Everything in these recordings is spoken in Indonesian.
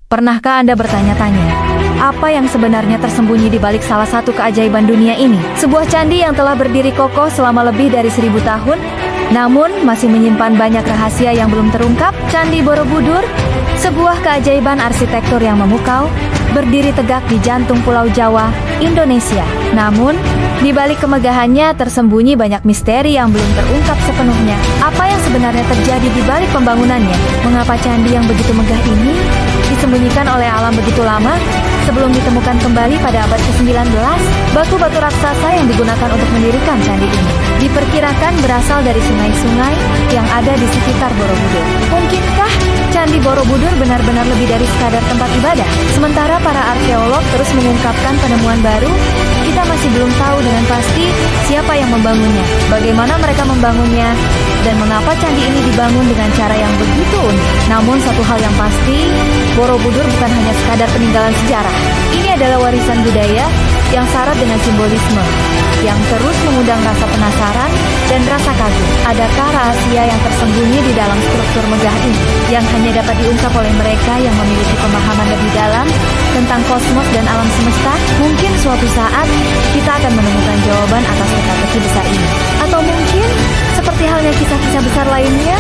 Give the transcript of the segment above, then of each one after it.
Pernahkah Anda bertanya-tanya, apa yang sebenarnya tersembunyi di balik salah satu keajaiban dunia ini? Sebuah candi yang telah berdiri kokoh selama lebih dari 1000 tahun, namun masih menyimpan banyak rahasia yang belum terungkap. Candi Borobudur, sebuah keajaiban arsitektur yang memukau, berdiri tegak di jantung Pulau Jawa, Indonesia. Namun, di balik kemegahannya tersembunyi banyak misteri yang belum terungkap sepenuhnya. Apa yang sebenarnya terjadi di balik pembangunannya? Mengapa candi yang begitu megah ini disembunyikan oleh alam begitu lama? Sebelum ditemukan kembali pada abad ke-19, batu-batu raksasa yang digunakan untuk mendirikan candi ini diperkirakan berasal dari sungai-sungai yang ada di sekitar Borobudur. Mungkinkah Candi Borobudur benar-benar lebih dari sekadar tempat ibadah? Sementara para arkeolog terus mengungkapkan penemuan baru, kita masih belum tahu dengan pasti siapa yang membangunnya, bagaimana mereka membangunnya, dan mengapa candi ini dibangun dengan cara yang begitu unik. Namun satu hal yang pasti, Borobudur bukan hanya sekadar peninggalan sejarah. Ini adalah warisan budaya yang syarat dengan simbolisme, yang terus mengundang rasa penasaran dan rasa kagum. Adakah rahasia yang tersembunyi di dalam struktur megah ini, yang hanya dapat diungkap oleh mereka yang memiliki pemahaman lebih dalam tentang kosmos dan alam semesta? Mungkin suatu saat, kita akan menemukan jawaban atas teka-teki besar ini. Atau mungkin, seperti halnya kisah-kisah besar lainnya,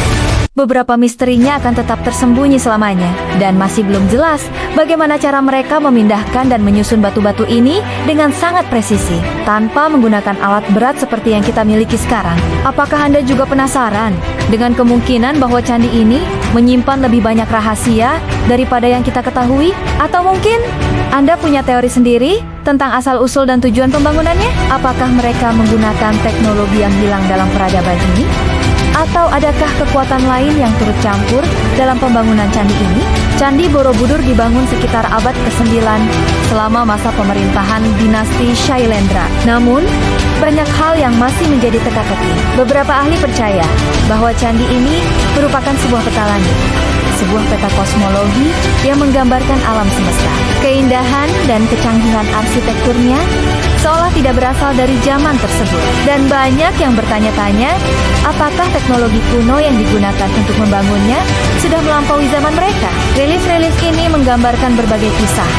beberapa misterinya akan tetap tersembunyi selamanya, dan masih belum jelas bagaimana cara mereka memindahkan dan menyusun batu-batu ini dengan sangat presisi, tanpa menggunakan alat berat seperti yang kita miliki sekarang. Apakah Anda juga penasaran dengan kemungkinan bahwa candi ini menyimpan lebih banyak rahasia daripada yang kita ketahui? Atau mungkin Anda punya teori sendiri tentang asal-usul dan tujuan pembangunannya? Apakah mereka menggunakan teknologi yang hilang dalam peradaban ini? Atau adakah kekuatan lain yang turut campur dalam pembangunan candi ini? Candi Borobudur dibangun sekitar abad ke-9 selama masa pemerintahan dinasti Shailendra. Namun, banyak hal yang masih menjadi teka-teki. Beberapa ahli percaya bahwa candi ini merupakan sebuah peta langit, sebuah peta kosmologi yang menggambarkan alam semesta. Keindahan dan kecanggihan arsitekturnya seolah tidak berasal dari zaman tersebut. Dan banyak yang bertanya-tanya, apakah teknologi kuno yang digunakan untuk membangunnya sudah melampaui zaman mereka? Relief-relief ini menggambarkan berbagai kisah,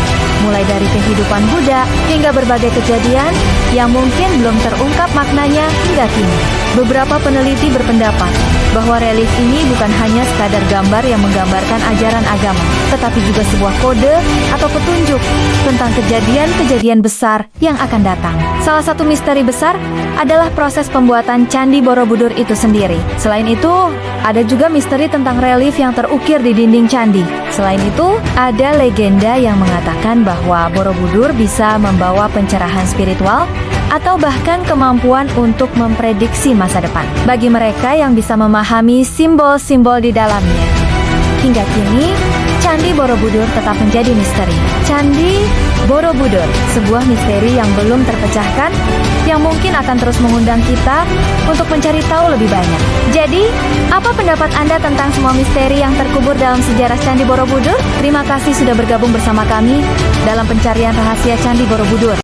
mulai dari kehidupan Buddha hingga berbagai kejadian yang mungkin belum terungkap maknanya hingga kini. Beberapa peneliti berpendapat bahwa relief ini bukan hanya sekadar gambar yang menggambarkan ajaran agama, tetapi juga sebuah kode atau petunjuk tentang kejadian-kejadian besar yang akan datang. Salah satu misteri besar adalah proses pembuatan Candi Borobudur itu sendiri. Selain itu, ada juga misteri tentang relief yang terukir di dinding candi. Selain itu, ada legenda yang mengatakan bahwa Borobudur bisa membawa pencerahan spiritual atau bahkan kemampuan untuk memprediksi masa depan bagi mereka yang bisa memahami simbol-simbol di dalamnya. Hingga kini, Candi Borobudur tetap menjadi misteri. Candi Borobudur, sebuah misteri yang belum terpecahkan, yang mungkin akan terus mengundang kita untuk mencari tahu lebih banyak. Jadi, apa pendapat Anda tentang semua misteri yang terkubur dalam sejarah Candi Borobudur? Terima kasih sudah bergabung bersama kami dalam pencarian rahasia Candi Borobudur.